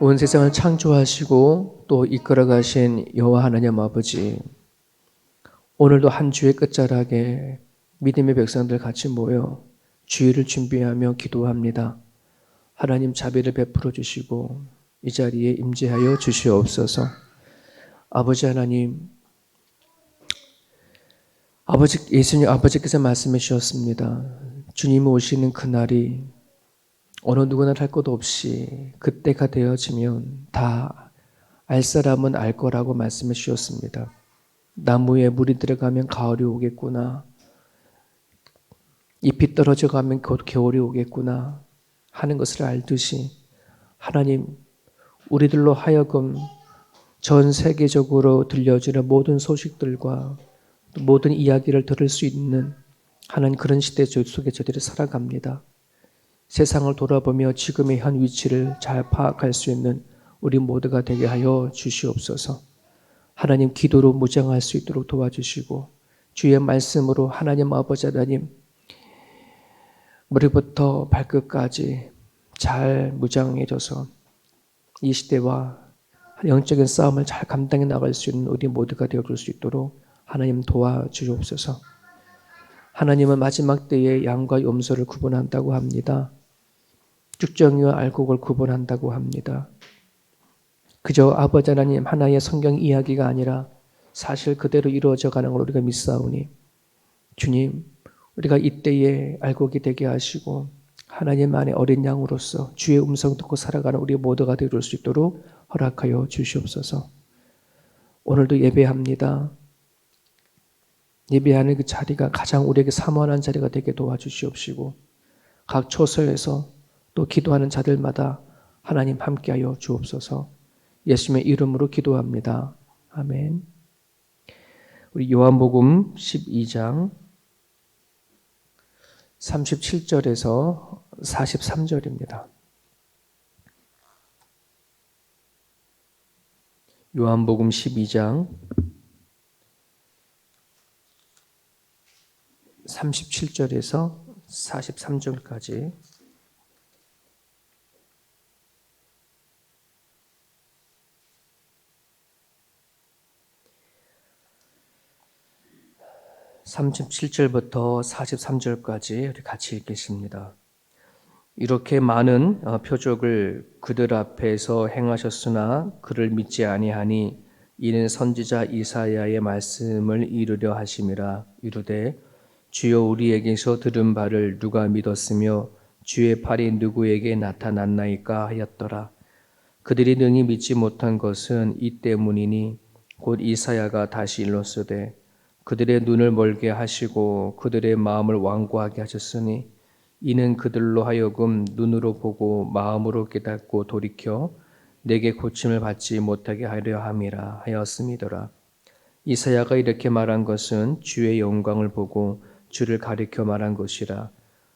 온 세상을 창조하시고 또 이끌어 가신 여호와 하나님 아버지, 오늘도 한 주의 끝자락에 믿음의 백성들 같이 모여 주일을 준비하며 기도합니다. 하나님 자비를 베풀어 주시고 이 자리에 임재하여 주시옵소서. 아버지 하나님, 예수님 아버지께서 말씀해 주셨습니다. 주님이 오시는 그날이 어느 누구나 할 것 없이 그때가 되어지면 다 알 사람은 알 거라고 말씀해 주셨습니다. 나무에 물이 들어가면 가을이 오겠구나. 잎이 떨어져 가면 곧 겨울이 오겠구나 하는 것을 알듯이 하나님, 우리들로 하여금 전 세계적으로 들려지는 모든 소식들과 모든 이야기를 들을 수 있는 하나님 그런 시대 속에 저들이 살아갑니다. 세상을 돌아보며 지금의 현 위치를 잘 파악할 수 있는 우리 모두가 되게 하여 주시옵소서. 하나님 기도로 무장할 수 있도록 도와주시고 주의 말씀으로 하나님 아버지 하나님 머리부터 발끝까지 잘 무장해져서 이 시대와 영적인 싸움을 잘 감당해 나갈 수 있는 우리 모두가 되어줄 수 있도록 하나님 도와주옵소서. 하나님은 마지막 때에 양과 염소를 구분한다고 합니다. 쭉정이와 알곡을 구분한다고 합니다. 그저 아버지 하나님 하나의 성경 이야기가 아니라 사실 그대로 이루어져 가는 걸 우리가 믿사오니 주님, 우리가 이때에 알곡이 되게 하시고 하나님 안에 어린 양으로서 주의 음성 듣고 살아가는 우리 모두가 되어줄 수 있도록 허락하여 주시옵소서. 오늘도 예배합니다. 예배하는 그 자리가 가장 우리에게 사모하는 자리가 되게 도와주시옵시고 각 처소에서 또 기도하는 자들마다 하나님 함께하여 주옵소서. 예수님의 이름으로 기도합니다. 아멘. 우리 요한복음 12장 37절에서 43절입니다. 요한복음 12장 37절에서 43절까지 (37절부터) (43절까지) 우리 같이 읽겠습니다. 이렇게 많은 표적을 그들 앞에서 행하셨으나 그를 믿지 아니하니 이는 선지자 이사야의 말씀을 이루려 하심이라. 이르되 주여 우리에게서 들은 바를 누가 믿었으며 주의 팔이 누구에게 나타났나이까 하였더라. 그들이 능히 믿지 못한 것은 이 때문이니 곧 이사야가 다시 일렀으되 그들의 눈을 멀게 하시고 그들의 마음을 완고하게 하셨으니 이는 그들로 하여금 눈으로 보고 마음으로 깨닫고 돌이켜 내게 고침을 받지 못하게 하려 함이라 하였음이더라. 이사야가 이렇게 말한 것은 주의 영광을 보고 주를 가리켜 말한 것이라.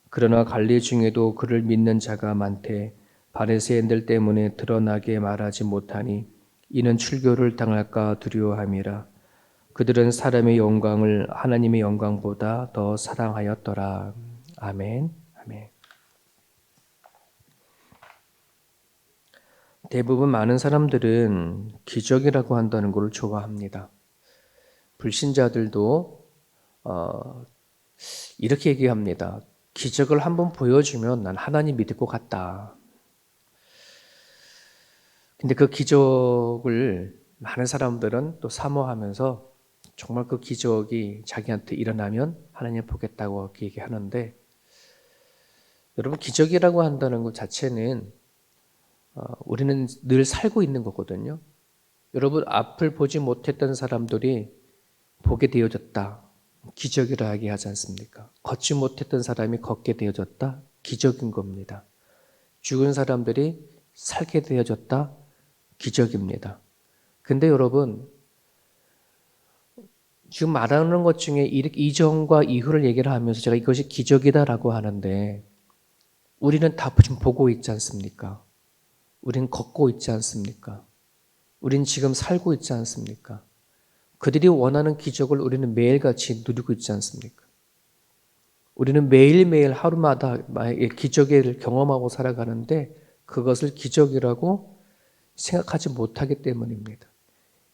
그러나 관리 중에도 그를 믿는 자가 많되 바리새인들 때문에 드러나게 말하지 못하니 이는 출교를 당할까 두려워함이라. 그들은 사람의 영광을 하나님의 영광보다 더 사랑하였더라. 아멘. 아멘. 대부분 많은 사람들은 기적이라고 한다는 것을 좋아합니다. 불신자들도 이렇게 얘기합니다. 기적을 한번 보여주면 난 하나님 믿을 것 같다. 근데 그 기적을 많은 사람들은 또 사모하면서 정말 그 기적이 자기한테 일어나면 하나님 보겠다고 이렇게 얘기하는데, 여러분 기적이라고 한다는 것 자체는 우리는 늘 살고 있는 거거든요. 여러분 앞을 보지 못했던 사람들이 보게 되어졌다. 기적이라 얘기하지 않습니까? 걷지 못했던 사람이 걷게 되어졌다. 기적인 겁니다. 죽은 사람들이 살게 되어졌다. 기적입니다. 근데 여러분 지금 말하는 것 중에 이전과 이후를 얘기를 하면서 제가 이것이 기적이다라고 하는데 우리는 다 지금 보고 있지 않습니까? 우리는 걷고 있지 않습니까? 우리는 지금 살고 있지 않습니까? 그들이 원하는 기적을 우리는 매일같이 누리고 있지 않습니까? 우리는 매일매일 하루마다 기적을 경험하고 살아가는데 그것을 기적이라고 생각하지 못하기 때문입니다.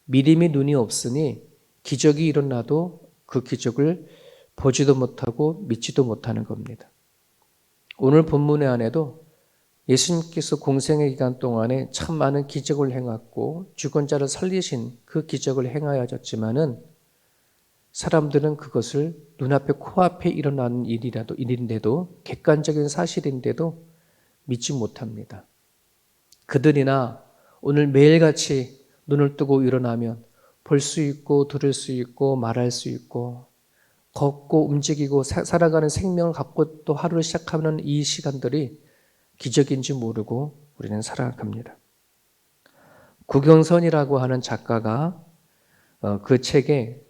믿음의 눈이 없으니 기적이 일어나도 그 기적을 보지도 못하고 믿지도 못하는 겁니다. 오늘 본문의 안에도 예수님께서 공생의 기간 동안에 참 많은 기적을 행했고 죽은 자를 살리신 그 기적을 행하였지만은 사람들은 그것을 눈앞에 코앞에 일어나는 일인데도 객관적인 사실인데도 믿지 못합니다. 그들이나 오늘 매일같이 눈을 뜨고 일어나면 볼 수 있고 들을 수 있고 말할 수 있고 걷고 움직이고 살아가는 생명을 갖고 또 하루를 시작하는 이 시간들이 기적인지 모르고 우리는 살아갑니다. 구경선이라고 하는 작가가 그 책에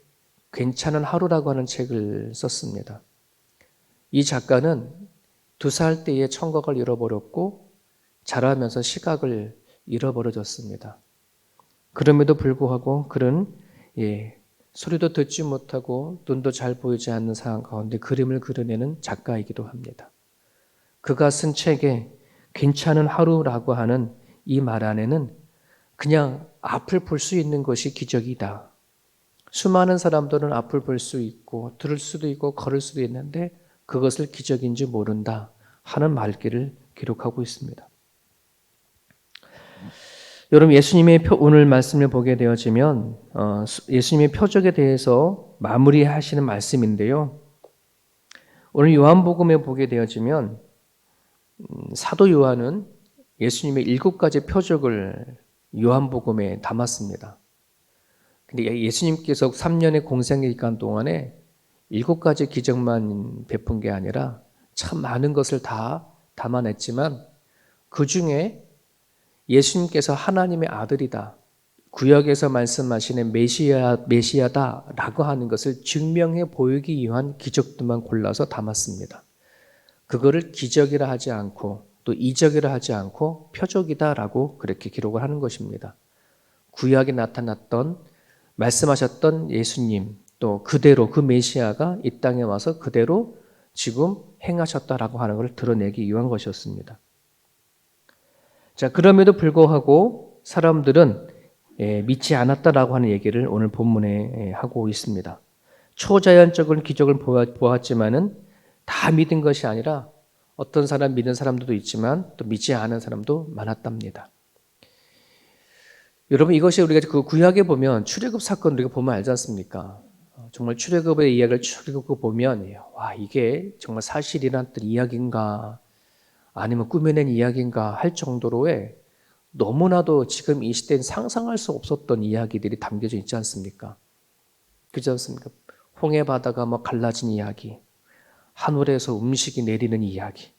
괜찮은 하루라고 하는 책을 썼습니다. 이 작가는 2살 때에 청각을 잃어버렸고 자라면서 시각을 잃어버려졌습니다. 그럼에도 불구하고 그는 소리도 듣지 못하고 눈도 잘 보이지 않는 상황 가운데 그림을 그려내는 작가이기도 합니다. 그가 쓴 책에 괜찮은 하루라고 하는 이 말 안에는 그냥 앞을 볼 수 있는 것이 기적이다. 수많은 사람들은 앞을 볼 수 있고 들을 수도 있고 걸을 수도 있는데 그것을 기적인지 모른다 하는 말귀를 기록하고 있습니다. 여러분 예수님의 오늘 말씀을 보게 되어지면 예수님의 표적에 대해서 마무리하시는 말씀인데요. 오늘 요한복음에 보게 되어지면 사도 요한은 예수님의 7가지 표적을 요한복음에 담았습니다. 근데 예수님께서 3년의 공생의 기간 동안에 7가지 기적만 베푼 게 아니라 참 많은 것을 다 담아냈지만 그 중에 예수님께서 하나님의 아들이다. 구약에서 말씀하시는 메시아다라고 하는 것을 증명해 보이기 위한 기적들만 골라서 담았습니다. 그거를 기적이라 하지 않고 또 이적이라 하지 않고 표적이다라고 그렇게 기록을 하는 것입니다. 구약에 나타났던 말씀하셨던 예수님 또 그대로 그 메시아가 이 땅에 와서 그대로 지금 행하셨다라고 하는 것을 드러내기 위한 것이었습니다. 자, 그럼에도 불구하고 사람들은 믿지 않았다라고 하는 얘기를 오늘 본문에 하고 있습니다. 초자연적인 기적을 보았지만은 다 믿은 것이 아니라 어떤 사람 믿은 사람들도 있지만 또 믿지 않은 사람도 많았답니다. 여러분 이것이 우리가 그 구약에 보면 출애굽 사건 우리가 보면 알지 않습니까? 정말 출애굽의 이야기를 출애굽 보면 와 이게 정말 사실이란 어떤 이야기인가 아니면 꾸며낸 이야기인가 할 정도로의 너무나도 지금 이 시대엔 상상할 수 없었던 이야기들이 담겨져 있지 않습니까? 그렇지 않습니까? 홍해 바다가 갈라진 이야기, 하늘에서 음식이 내리는 이야기,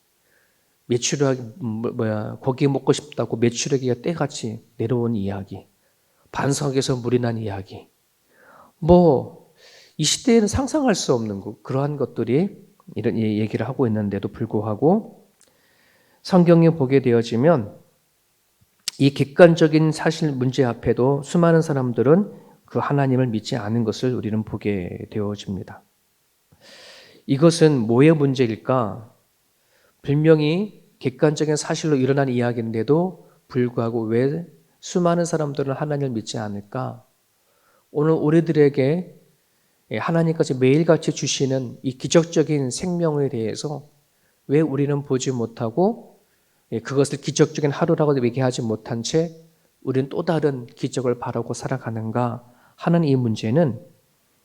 고기 먹고 싶다고 메추라기가 때같이 내려온 이야기, 반석에서 물이 난 이야기. 이 시대에는 상상할 수 없는 그러한 것들이 이런 얘기를 하고 있는데도 불구하고 성경에 보게 되어지면 이 객관적인 사실 문제 앞에도 수많은 사람들은 그 하나님을 믿지 않은 것을 우리는 보게 되어집니다. 이것은 뭐의 문제일까? 분명히 객관적인 사실로 일어난 이야기인데도 불구하고 왜 수많은 사람들은 하나님을 믿지 않을까? 오늘 우리들에게 하나님까지 매일같이 주시는 이 기적적인 생명에 대해서 왜 우리는 보지 못하고 그것을 기적적인 하루라고 얘기하지 못한 채 우리는 또 다른 기적을 바라고 살아가는가 하는 이 문제는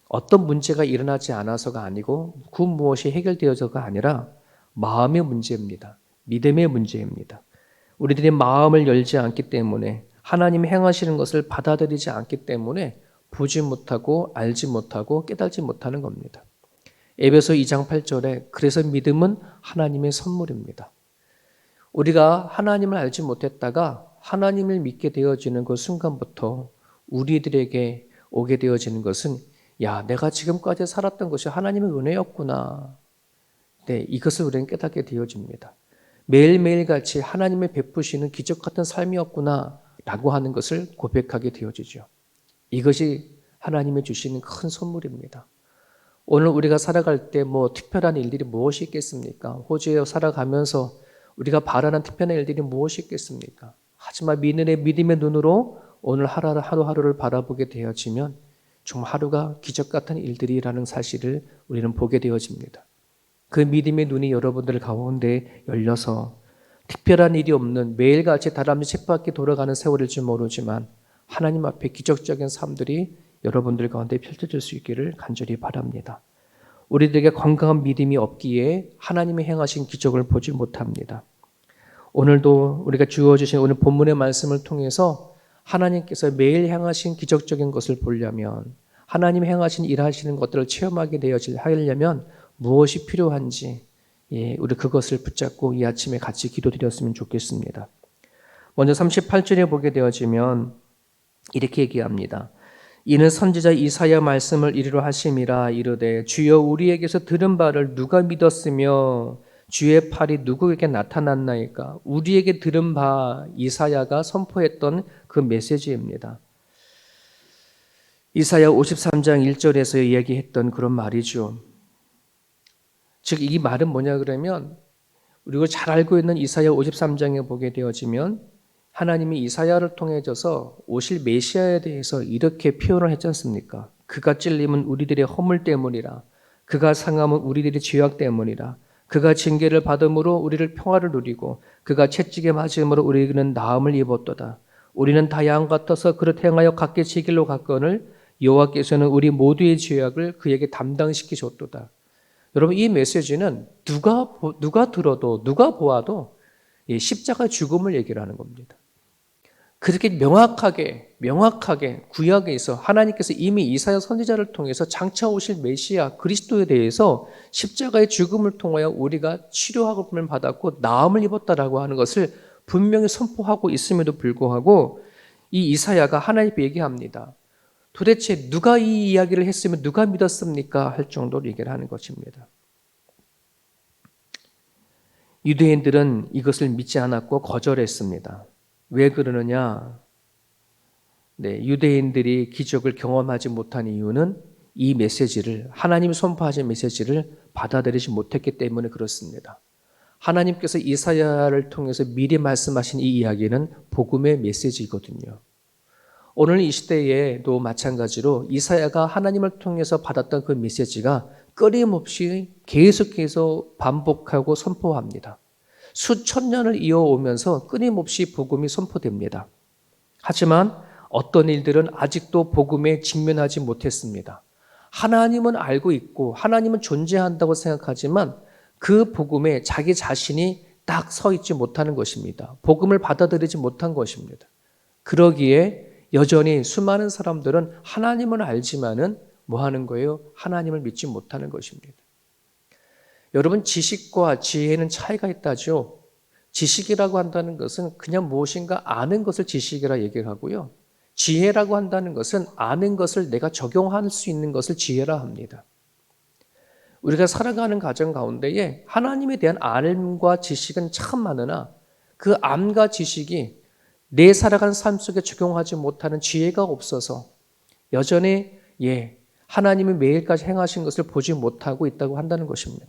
어떤 문제가 일어나지 않아서가 아니고 그 무엇이 해결되어서가 아니라 마음의 문제입니다. 믿음의 문제입니다. 우리들의 마음을 열지 않기 때문에 하나님이 행하시는 것을 받아들이지 않기 때문에 보지 못하고 알지 못하고 깨달지 못하는 겁니다. 에베소 2장 8절에 그래서 믿음은 하나님의 선물입니다. 우리가 하나님을 알지 못했다가 하나님을 믿게 되어지는 그 순간부터 우리들에게 오게 되어지는 것은 내가 지금까지 살았던 것이 하나님의 은혜였구나. 이것을 우리는 깨닫게 되어집니다. 매일매일 같이 하나님의 베푸시는 기적 같은 삶이었구나 라고 하는 것을 고백하게 되어지죠. 이것이 하나님이 주시는 큰 선물입니다. 오늘 우리가 살아갈 때 특별한 일들이 무엇이 있겠습니까? 호주에 살아가면서 우리가 바라는 특별한 일들이 무엇이 있겠습니까? 하지만 믿음의 눈으로 오늘 하루하루를 바라보게 되어지면 정말 하루가 기적 같은 일들이라는 사실을 우리는 보게 되어집니다. 그 믿음의 눈이 여러분들 가운데 열려서 특별한 일이 없는 매일같이 다람쥐 쳇바퀴 돌아가는 세월일지 모르지만 하나님 앞에 기적적인 삶들이 여러분들 가운데 펼쳐질 수 있기를 간절히 바랍니다. 우리들에게 건강한 믿음이 없기에 하나님이 행하신 기적을 보지 못합니다. 오늘도 우리가 주어주신 오늘 본문의 말씀을 통해서 하나님께서 매일 행하신 기적적인 것을 보려면 하나님 행하신 일하시는 것들을 체험하게 하려면 무엇이 필요한지 우리 그것을 붙잡고 이 아침에 같이 기도드렸으면 좋겠습니다. 먼저 38절에 보게 되어지면 이렇게 얘기합니다. 이는 선지자 이사야 말씀을 이리로 하심이라 이르되 주여 우리에게서 들은 바를 누가 믿었으며 주의 팔이 누구에게 나타났나이까. 우리에게 들은 바 이사야가 선포했던 그 메시지입니다. 이사야 53장 1절에서 이야기했던 그런 말이죠. 즉 이 말은 뭐냐 그러면 우리가 잘 알고 있는 이사야 53장에 보게 되어지면 하나님이 이사야를 통해서 오실 메시아에 대해서 이렇게 표현을 했지 않습니까? 그가 찔림은 우리들의 허물 때문이라. 그가 상함은 우리들의 죄악 때문이라. 그가 징계를 받음으로 우리를 평화를 누리고 그가 채찍에 맞음으로 우리는 나음을 입었도다. 우리는 다 양 같아서 그릇 행하여 각기 제 길로 갔거늘 여호와께서는 우리 모두의 죄악을 그에게 담당시키셨도다. 여러분 이 메시지는 누가 들어도 누가 보아도 십자가 죽음을 얘기를 하는 겁니다. 그렇게 명확하게 구약에서 하나님께서 이미 이사야 선지자를 통해서 장차 오실 메시아 그리스도에 대해서 십자가의 죽음을 통하여 우리가 치료하고를 받았고 나음을 입었다라고 하는 것을 분명히 선포하고 있음에도 불구하고 이 이사야가 하나님께 얘기합니다. 도대체 누가 이 이야기를 했으면 누가 믿었습니까? 할 정도로 얘기를 하는 것입니다. 유대인들은 이것을 믿지 않았고 거절했습니다. 왜 그러느냐? 유대인들이 기적을 경험하지 못한 이유는 이 메시지를 하나님이 선포하신 메시지를 받아들이지 못했기 때문에 그렇습니다. 하나님께서 이사야를 통해서 미리 말씀하신 이 이야기는 복음의 메시지거든요. 오늘 이 시대에도 마찬가지로 이사야가 하나님을 통해서 받았던 그 메시지가 끊임없이 계속해서 반복하고 선포합니다. 수천 년을 이어오면서 끊임없이 복음이 선포됩니다. 하지만 어떤 일들은 아직도 복음에 직면하지 못했습니다. 하나님은 알고 있고 하나님은 존재한다고 생각하지만 그 복음에 자기 자신이 딱 서 있지 못하는 것입니다. 복음을 받아들이지 못한 것입니다. 그러기에 여전히 수많은 사람들은 하나님은 알지만은 뭐 하는 거예요? 하나님을 믿지 못하는 것입니다. 여러분 지식과 지혜는 차이가 있다죠. 지식이라고 한다는 것은 그냥 무엇인가 아는 것을 지식이라 얘기를 하고요. 지혜라고 한다는 것은 아는 것을 내가 적용할 수 있는 것을 지혜라 합니다. 우리가 살아가는 과정 가운데에 하나님에 대한 알과 지식은 참 많으나 그 암과 지식이 내 살아가는 삶 속에 적용하지 못하는 지혜가 없어서 여전히 하나님이 매일까지 행하신 것을 보지 못하고 있다고 한다는 것입니다.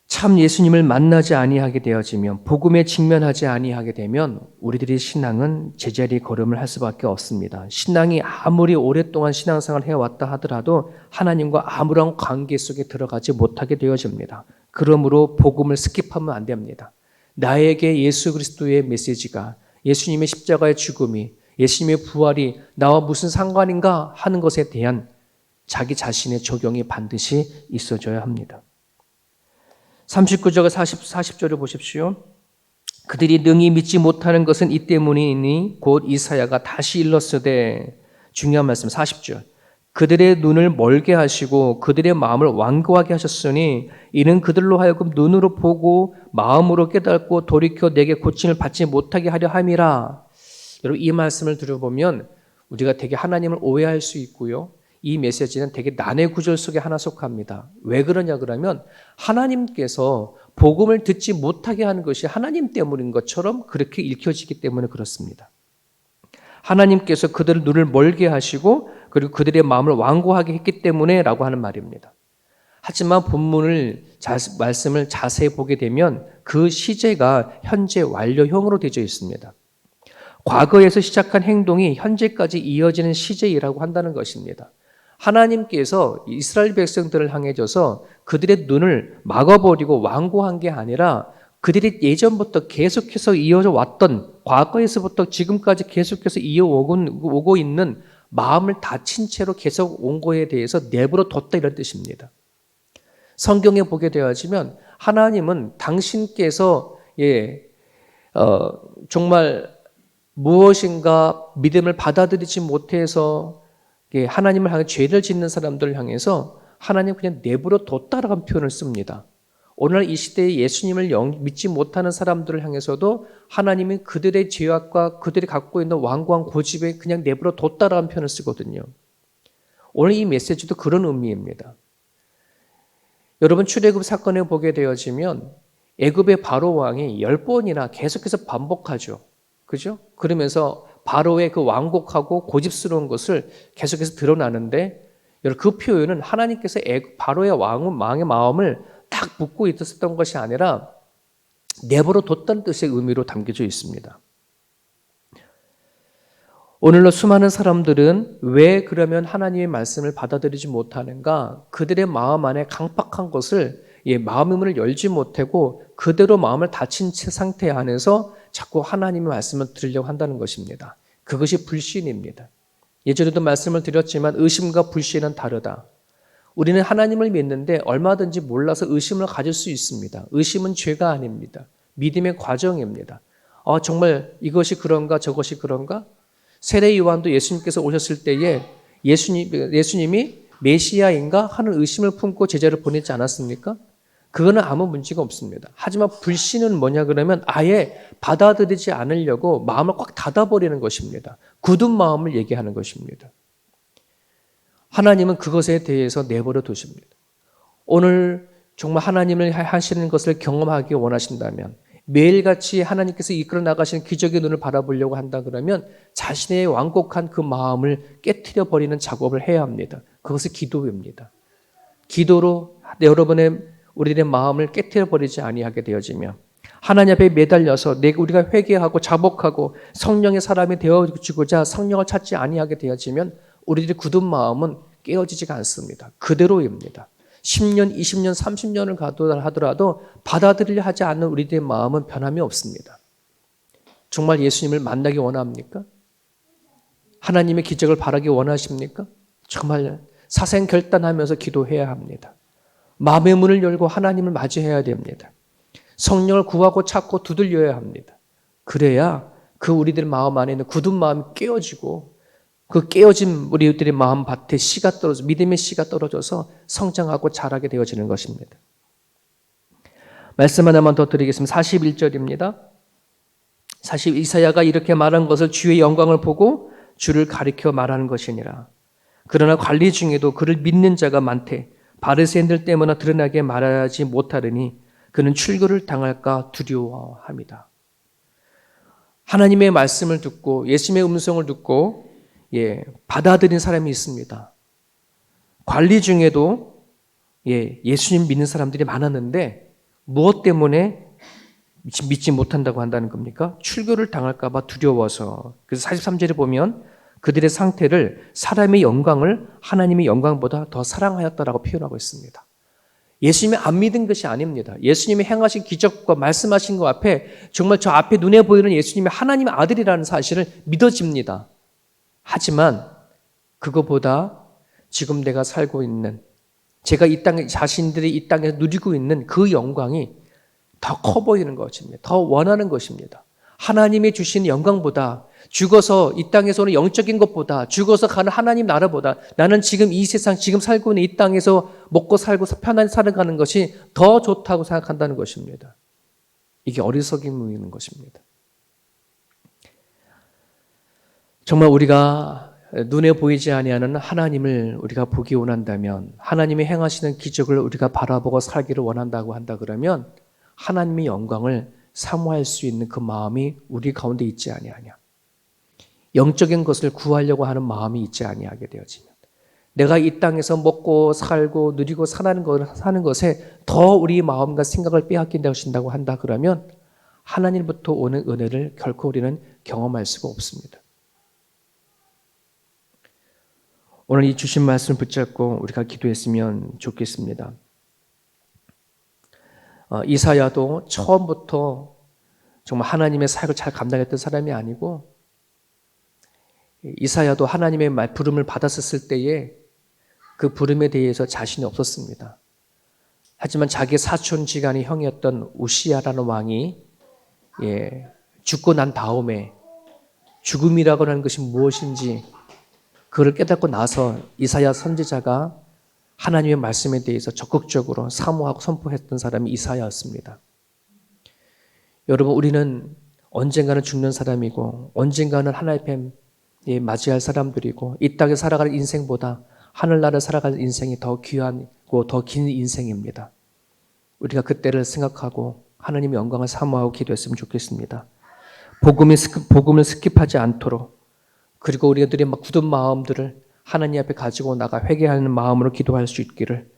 참 예수님을 만나지 아니하게 되어지면 복음에 직면하지 아니하게 되면 우리들의 신앙은 제자리 걸음을 할 수밖에 없습니다. 신앙이 아무리 오랫동안 신앙생활을 해왔다 하더라도 하나님과 아무런 관계 속에 들어가지 못하게 되어집니다. 그러므로 복음을 스킵하면 안 됩니다. 나에게 예수 그리스도의 메시지가 예수님의 십자가의 죽음이 예수님의 부활이 나와 무슨 상관인가 하는 것에 대한 자기 자신의 적용이 반드시 있어줘야 합니다. 39절과 40절을 보십시오. 그들이 능히 믿지 못하는 것은 이 때문이니 곧 이사야가 다시 일렀으되 중요한 말씀 40절. 그들의 눈을 멀게 하시고 그들의 마음을 완고하게 하셨으니 이는 그들로 하여금 눈으로 보고 마음으로 깨닫고 돌이켜 내게 고침을 받지 못하게 하려 함이라. 여러분 이 말씀을 들어보면 우리가 되게 하나님을 오해할 수 있고요. 이 메시지는 되게 난해 구절 속에 하나 속합니다. 왜 그러냐 그러면 하나님께서 복음을 듣지 못하게 하는 것이 하나님 때문인 것처럼 그렇게 읽혀지기 때문에 그렇습니다. 하나님께서 그들의 눈을 멀게 하시고 그리고 그들의 마음을 완고하게 했기 때문에 라고 하는 말입니다. 하지만 말씀을 자세히 보게 되면 그 시제가 현재 완료형으로 되어 있습니다. 과거에서 시작한 행동이 현재까지 이어지는 시제이라고 한다는 것입니다. 하나님께서 이스라엘 백성들을 향해져서 그들의 눈을 막아버리고 완고한 게 아니라 그들이 예전부터 계속해서 이어져 왔던, 과거에서부터 지금까지 계속해서 이어오고 있는 마음을 닫힌 채로 계속 온 거에 대해서 내버려 뒀다, 이런 뜻입니다. 성경에 보게 되어지면 하나님은 당신께서 정말 무엇인가 믿음을 받아들이지 못해서 하나님을 향해 죄를 짓는 사람들을 향해서 하나님 그냥 내버려 뒀다라는 표현을 씁니다. 오늘날 이 시대에 예수님을 믿지 못하는 사람들을 향해서도 하나님이 그들의 죄악과 그들이 갖고 있는 완고한 고집에 그냥 내버려 뒀다라는 표현을 쓰거든요. 오늘 이 메시지도 그런 의미입니다. 여러분, 출애굽 사건에 보게 되어지면 애굽의 바로 왕이 10번이나 계속해서 반복하죠. 그죠? 그러면서 바로의 그 완곡하고 고집스러운 것을 계속해서 드러나는데, 그 표현은 하나님께서 바로의 왕의 마음을 딱 묶고 있었던 것이 아니라 내버려 뒀다는 뜻의 의미로 담겨져 있습니다. 오늘날 수많은 사람들은 왜 그러면 하나님의 말씀을 받아들이지 못하는가? 그들의 마음 안에 강팍한 것을 마음의 문을 열지 못하고 그대로 마음을 닫힌 채 상태 안에서 자꾸 하나님의 말씀을 들으려고 한다는 것입니다. 그것이 불신입니다. 예전에도 말씀을 드렸지만 의심과 불신은 다르다. 우리는 하나님을 믿는데 얼마든지 몰라서 의심을 가질 수 있습니다. 의심은 죄가 아닙니다. 믿음의 과정입니다. 정말 이것이 그런가 저것이 그런가? 세례 요한도 예수님께서 오셨을 때에 예수님이 메시아인가 하는 의심을 품고 제자를 보내지 않았습니까? 그거는 아무 문제가 없습니다. 하지만 불신은 뭐냐 그러면 아예 받아들이지 않으려고 마음을 꽉 닫아버리는 것입니다. 굳은 마음을 얘기하는 것입니다. 하나님은 그것에 대해서 내버려 두십니다. 오늘 정말 하나님을 하시는 것을 경험하기 원하신다면, 매일같이 하나님께서 이끌어 나가시는 기적의 눈을 바라보려고 한다 그러면 자신의 완곡한 그 마음을 깨트려 버리는 작업을 해야 합니다. 그것이 기도입니다. 기도로 우리들의 마음을 깨트려 버리지 아니하게 되어지면, 하나님 앞에 매달려서 우리가 회개하고 자복하고 성령의 사람이 되어지고자 성령을 찾지 아니하게 되어지면 우리들의 굳은 마음은 깨어지지가 않습니다. 그대로입니다. 10년, 20년, 30년을 하더라도 받아들이려 하지 않는 우리들의 마음은 변함이 없습니다. 정말 예수님을 만나기 원합니까? 하나님의 기적을 바라기 원하십니까? 정말 사생결단하면서 기도해야 합니다. 마음의 문을 열고 하나님을 맞이해야 됩니다. 성령을 구하고 찾고 두들려야 합니다. 그래야 그 우리들 마음 안에 있는 굳은 마음이 깨어지고 그 깨어진 우리들의 마음 밭에 믿음의 씨가 떨어져서 성장하고 자라게 되어지는 것입니다. 말씀 하나만 더 드리겠습니다. 41절입니다. 이사야가 이렇게 말한 것을 주의 영광을 보고 주를 가리켜 말하는 것이니라. 그러나 관리 중에도 그를 믿는 자가 많되 바리새인들 때문에 드러나게 말하지 못하려니 그는 출교를 당할까 두려워합니다. 하나님의 말씀을 듣고 예수님의 음성을 듣고 받아들인 사람이 있습니다. 관리 중에도 예수님 믿는 사람들이 많았는데 무엇 때문에 믿지 못한다고 한다는 겁니까? 출교를 당할까 봐 두려워서. 그래서 43절에 보면 그들의 상태를 사람의 영광을 하나님의 영광보다 더 사랑하였다라고 표현하고 있습니다. 예수님이 안 믿은 것이 아닙니다. 예수님이 행하신 기적과 말씀하신 것 앞에 정말 저 앞에 눈에 보이는 예수님이 하나님의 아들이라는 사실을 믿어집니다. 하지만 그거보다 지금 내가 살고 있는, 제가 자신들이 이 땅에 누리고 있는 그 영광이 더 커 보이는 것입니다. 더 원하는 것입니다. 하나님이 주신 영광보다, 죽어서 이 땅에서 오는 영적인 것보다, 죽어서 가는 하나님 나라보다 나는 지금 이 세상, 지금 살고 있는 이 땅에서 먹고 살고 편안히 살아가는 것이 더 좋다고 생각한다는 것입니다. 이게 어리석임이 있는 것입니다. 정말 우리가 눈에 보이지 아니하는 하나님을 우리가 보기 원한다면, 하나님이 행하시는 기적을 우리가 바라보고 살기를 원한다고 한다 그러면 하나님의 영광을 사모할 수 있는 그 마음이 우리 가운데 있지 아니하냐. 영적인 것을 구하려고 하는 마음이 있지 아니하게 되어지면, 내가 이 땅에서 먹고 살고 누리고 사는 것에 더 우리 마음과 생각을 빼앗긴다고 하신다고 한다 그러면 하나님부터 오는 은혜를 결코 우리는 경험할 수가 없습니다. 오늘 이 주신 말씀을 붙잡고 우리가 기도했으면 좋겠습니다. 이사야도 처음부터 정말 하나님의 사역을 잘 감당했던 사람이 아니고, 이사야도 하나님의 부름을 받았었을 때에 그 부름에 대해서 자신이 없었습니다. 하지만 자기 사촌지간의 형이었던 우시야라는 왕이 죽고 난 다음에 죽음이라고 하는 것이 무엇인지 그걸 깨닫고 나서 이사야 선지자가 하나님의 말씀에 대해서 적극적으로 사모하고 선포했던 사람이 이사야였습니다. 여러분, 우리는 언젠가는 죽는 사람이고 언젠가는 하나님 앞에 맞이할 사람들이고, 이 땅에 살아가는 인생보다 하늘나라를 살아가는 인생이 더 귀하고 더 긴 인생입니다. 우리가 그때를 생각하고 하나님의 영광을 사모하고 기도했으면 좋겠습니다. 복음을 스킵하지 않도록, 그리고 우리들의 굳은 마음들을 하나님 앞에 가지고 나가 회개하는 마음으로 기도할 수 있기를,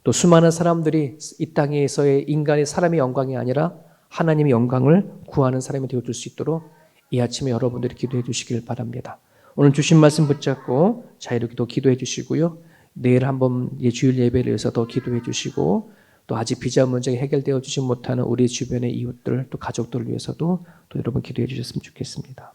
또 수많은 사람들이 이 땅에서의 인간의 사람의 영광이 아니라 하나님의 영광을 구하는 사람이 되어줄 수 있도록 이 아침에 여러분들이 기도해 주시길 바랍니다. 오늘 주신 말씀 붙잡고 자유롭게 또 기도해 주시고요. 내일 한번 주일 예배를 위해서 더 기도해 주시고, 또 아직 비자 문제가 해결되어 주지 못하는 우리 주변의 이웃들, 또 가족들을 위해서도 또 여러분 기도해 주셨으면 좋겠습니다.